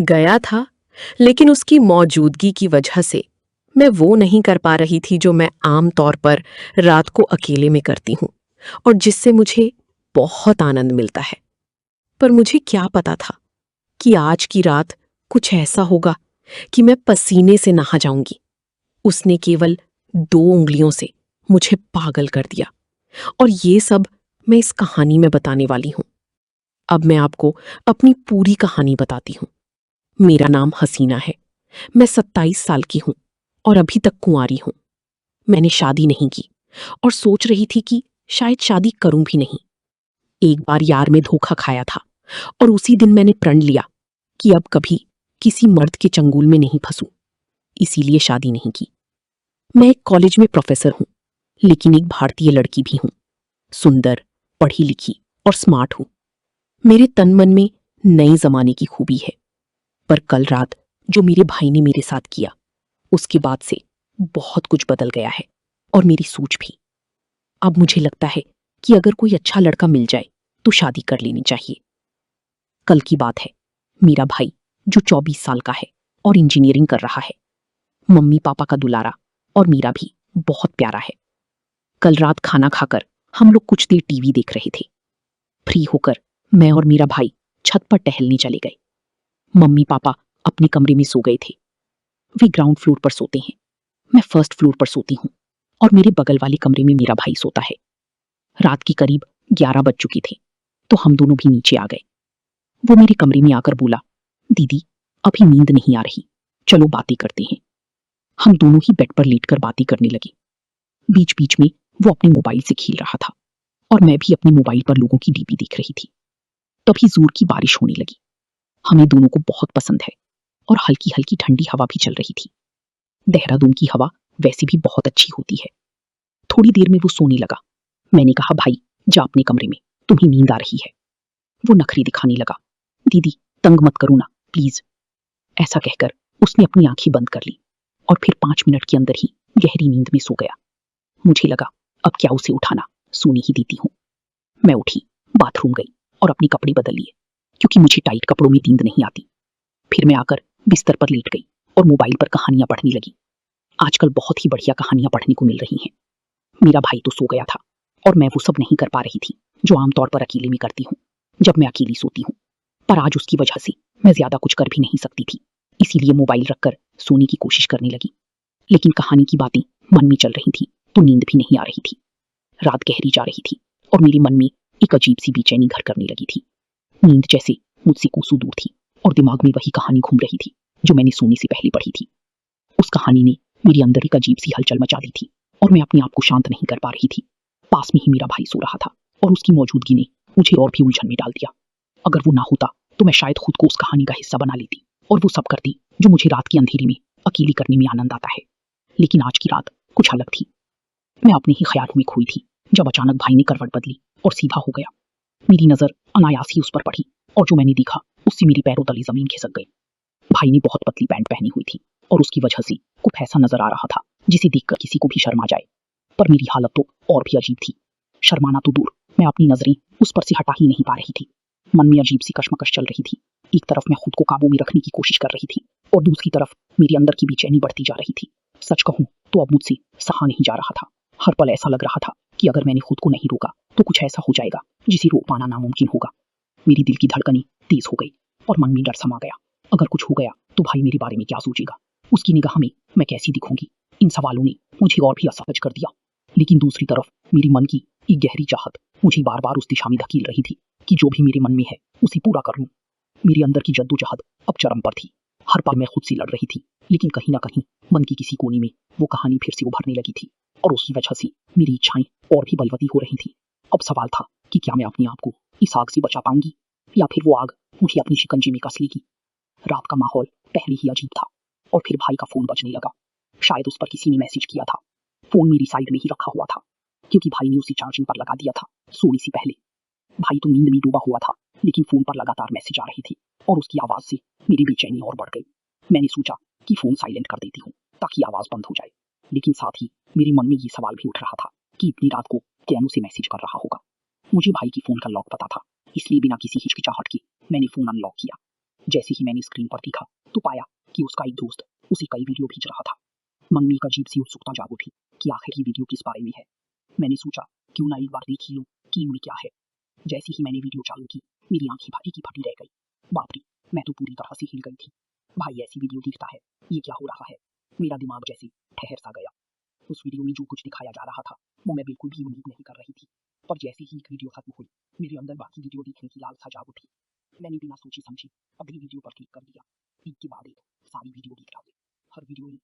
गया था, लेकिन उसकी मौजूदगी की वजह से मैं वो नहीं कर पा रही थी जो मैं आम तौर पर रात को अकेले में करती हूँ और जिससे मुझे बहुत आनंद मिलता है। पर मुझे क्या पता था कि आज की रात कुछ ऐसा होगा कि मैं पसीने से नहा जाऊंगी। उसने केवल 2 उंगलियों से मुझे पागल कर दिया और ये सब मैं इस कहानी में बताने वाली हूँ। अब मैं आपको अपनी पूरी कहानी बताती हूँ। मेरा नाम हसीना है। मैं 27 साल की हूँ और अभी तक कुंवारी हूँ। मैंने शादी नहीं की और सोच रही थी कि शायद शादी करूं भी नहीं। एक बार यार में धोखा खाया था और उसी दिन मैंने प्रण लिया कि अब कभी किसी मर्द के चंगुल में नहीं फंसूं। इसीलिए शादी नहीं की। मैं एक कॉलेज में प्रोफेसर हूं, लेकिन एक भारतीय लड़की भी हूं। सुंदर, पढ़ी लिखी और स्मार्ट हूं। मेरे तन मन में नए जमाने की खूबी है। पर कल रात जो मेरे भाई ने मेरे साथ किया, उसके बाद से बहुत कुछ बदल गया है और मेरी सोच भी। अब मुझे लगता है कि अगर कोई अच्छा लड़का मिल जाए तो शादी कर लेनी चाहिए। कल की बात है। मेरा भाई जो 24 साल का है और इंजीनियरिंग कर रहा है, मम्मी पापा का दुलारा और मेरा भी बहुत प्यारा है। कल रात खाना खाकर हम लोग कुछ देर टीवी देख रहे थे। फ्री होकर मैं और मेरा भाई छत पर टहलने चले गए। मम्मी पापा अपने कमरे में सो गए थे। वे ग्राउंड फ्लोर पर सोते हैं, मैं फर्स्ट फ्लोर पर सोती हूँ और मेरे बगल वाले कमरे में मेरा भाई सोता है। रात की करीब 11 बज चुके थे तो हम दोनों भी नीचे आ गए। वो मेरे कमरे में आकर बोला, दीदी अभी नींद नहीं आ रही, चलो बातें करते हैं। हम दोनों ही बेड पर लेटकर बातें करने लगे। बीच बीच में वो अपने मोबाइल से खेल रहा था और मैं भी अपने मोबाइल पर लोगों की डीपी देख रही थी। तभी जोर की बारिश होने लगी। हमें दोनों को बहुत पसंद है और हल्की हल्की ठंडी हवा भी चल रही थी। देहरादून की हवा वैसे भी बहुत अच्छी होती है। थोड़ी देर में वो सोने लगा। मैंने कहा, भाई जा अपने कमरे में, तुम्हें नींद आ रही है। वो नखरे दिखाने लगा, दीदी तंग मत करो ना प्लीज। ऐसा कहकर उसने अपनी आंखें बंद कर ली और फिर 5 मिनट के अंदर ही गहरी नींद में सो गया। मुझे लगा अब क्या उसे उठाना, सोने ही देती हूँ। मैं उठी, बाथरूम गई और अपने कपड़े बदल लिए, क्योंकि मुझे टाइट कपड़ों में नींद नहीं आती। फिर मैं आकर बिस्तर पर लेट गई और मोबाइल पर कहानियां पढ़ने लगी। आजकल बहुत ही बढ़िया कहानियां पढ़ने को मिल रही हैं। मेरा भाई तो सो गया था और मैं वो सब नहीं कर पा रही थी जो आमतौर पर अकेले में करती हूँ जब मैं अकेली सोती हूँ। पर आज उसकी वजह से मैं ज्यादा कुछ कर भी नहीं सकती थी, इसीलिए मोबाइल रखकर सोने की कोशिश करने लगी। लेकिन कहानी की बातें मन में चल रही थी तो नींद भी नहीं आ रही थी। रात गहरी जा रही थी और मेरे मन में एक अजीब सी बेचैनी घर करने लगी थी। नींद जैसे मुझसे कोसों दूर थी और दिमाग में वही कहानी घूम रही थी जो मैंने सोने से पहले पढ़ी थी। उस कहानी ने मेरे अंदर एक अजीब सी हलचल मचा दी थी और मैं अपने आप को शांत नहीं कर पा रही थी। पास में ही मेरा भाई सो रहा था और उसकी मौजूदगी ने मुझे और भी उलझन में डाल दिया। अगर वो ना होता तो मैं शायद खुद को उस कहानी का हिस्सा बना लेती और वो सब करती जो मुझे रात के अंधेरे में अकेली करने में आनंद आता है। लेकिन आज की रात कुछ अलग थी। मैं अपने ही ख्यालों में खोई थी जब अचानक भाई ने करवट बदली और सीधा हो गया। मेरी नजर अनायास ही उस पर पड़ी और जो मैंने देखा उससे मेरे पैरों तले जमीन खिसक गई। भाई ने बहुत पतली पैंट पहनी हुई थी और उसकी वजह से कुछ ऐसा नजर आ रहा था जिसे देखकर किसी को भी शर्मा जाए। पर मेरी हालत तो और भी अजीब थी। शर्माना तो दूर, मैं अपनी नजरें उस पर से हटा ही नहीं पा रही थी। मन में अजीब सी कशमकश चल रही थी। एक तरफ मैं खुद को काबू में रखने की कोशिश कर रही थी और दूसरी तरफ मेरे अंदर की बेचैनी बढ़ती जा रही थी। सच कहूं तो अब मुझसे सहा नहीं जा रहा था। हर पल ऐसा लग रहा था कि अगर मैंने खुद को नहीं रोका तो कुछ ऐसा हो जाएगा जिसे रोक पाना नामुमकिन होगा। मेरी दिल की धड़कनें तेज हो गई और मन में डर समा गया। अगर कुछ हो गया तो भाई मेरे बारे में क्या सोचेगा, उसकी निगाह में मैं कैसी दिखूंगी। इन सवालों ने मुझे और भी असहज कर दिया। लेकिन दूसरी तरफ मेरे मन की एक गहरी चाहत मुझे बार बार उस दिशा में धकेल रही थी कि जो भी मेरे मन में है उसे पूरा कर लूं। मेरे अंदर की जद्दोजहद अब चरम पर थी। हर पल मैं खुद से लड़ रही थी, लेकिन कहीं ना कहीं मन की किसी कोने में वो कहानी फिर से उभरने लगी थी और उसकी वजह से मेरी इच्छाएं और भी बलवती हो रही थी। अब सवाल था कि क्या मैं अपने आप को इस आग से बचा पाऊंगी या फिर वो आग मुझे अपनी शिकंजे में कस लेगी। रात का माहौल पहले ही अजीब था और फिर भाई का फोन बजने लगा। शायद उस पर किसी ने मैसेज किया था। फोन मेरी साइड में ही रखा हुआ था क्योंकि भाई ने उसे चार्जिंग पर लगा दिया था सोने से पहले। भाई तो नींद में डूबा हुआ था, लेकिन फोन पर लगातार मैसेज आ रही थी और उसकी आवाज से मेरी बेचैनी और बढ़ गई। मैंने सोचा कि फोन साइलेंट कर देती हूँ ताकि आवाज बंद हो जाए, लेकिन साथ ही मेरे मन में ये सवाल भी उठ रहा था कि इतनी रात को कैन उसे मैसेज कर रहा होगा। मुझे भाई की फोन का लॉक पता था, इसलिए बिना किसी हिचकिचाहट के मैंने फोन अनलॉक किया। जैसे ही मैंने स्क्रीन पर देखा तो पाया कि उसका एक दोस्त उसे कई वीडियो भेज रहा था। मन में एक अजीब सी उत्सुकता जाग उठी कि आखिर ये वीडियो किस बारे में है। मैंने सोचा क्यों ना एक बार देख ही लूं कि इनमें क्या है। जैसे ही मैंने वीडियो चालू की मेरी आंखें फटी की फटी रह गई। बाप रे, मैं तो पूरी तरह से हिल गई थी। भाई ऐसी वीडियो देखता है, ये क्या हो रहा है? मेरा दिमाग जैसे ठहर सा गया। उस वीडियो में जो कुछ दिखाया जा रहा था वो मैं बिल्कुल भी उम्मीद नहीं कर रही थी। पर जैसे ही एक वीडियो खत्म हुई मेरे अंदर बाकी वीडियो देखने की लालसा जाग उठी। मैंने बिना सोचे समझे अगली वीडियो पर क्लिक कर दिया। एक के बाद एक सारी वीडियो देख डाली। हर वीडियो में